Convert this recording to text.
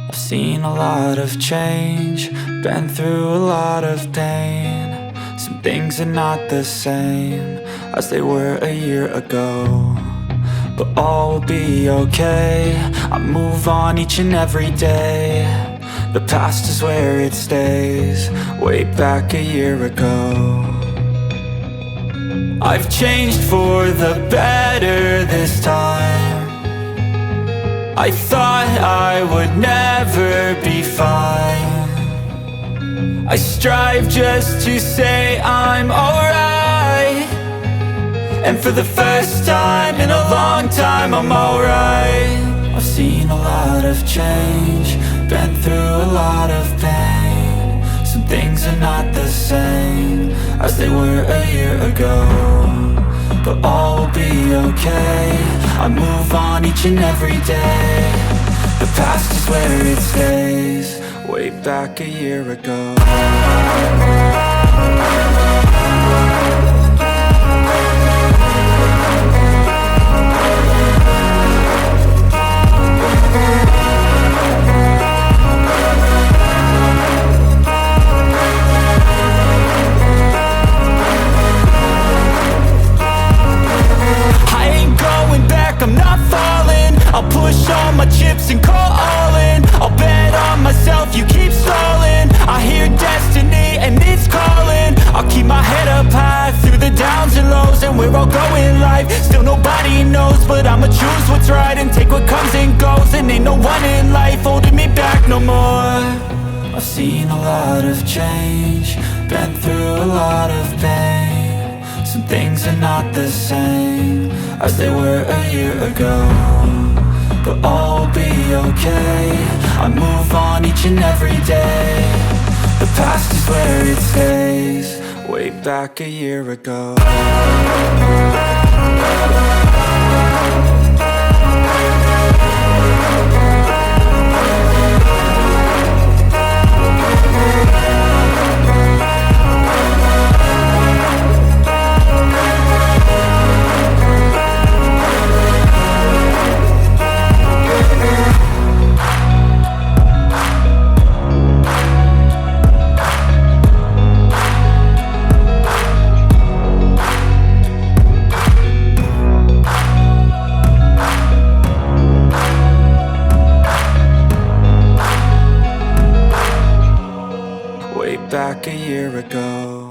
I've seen a lot of change, been through a lot of pain. Some things are not the same as they were a year ago, but all will be okay. I move on each and every day. The past is where it stays, way back a year ago. I've changed for the better this time. I thought I would never be fine. I strive just to say I'm alright, and for the first time in a long time I'm alright. I've seen a lot of change, been through a lot of pain. Some things are not the same as they were a year ago, but all will be okay. I move on each and every day. The past is where it stays, way back a year ago. I'm not falling, I'll push all my chips and call all in. I'll bet on myself, you keep stalling. I hear destiny and it's calling. I'll keep my head up high through the downs and lows, and we're all going life. Still nobody knows, but I'ma choose what's right and take what comes and goes. And ain't no one in life holding me back no more. I've seen a lot of change, been through a lot of pain. Some things are not the same as they were a year ago, but all will be okay. I move on each and every day. The past is where it stays, way back a year ago. Back a year ago.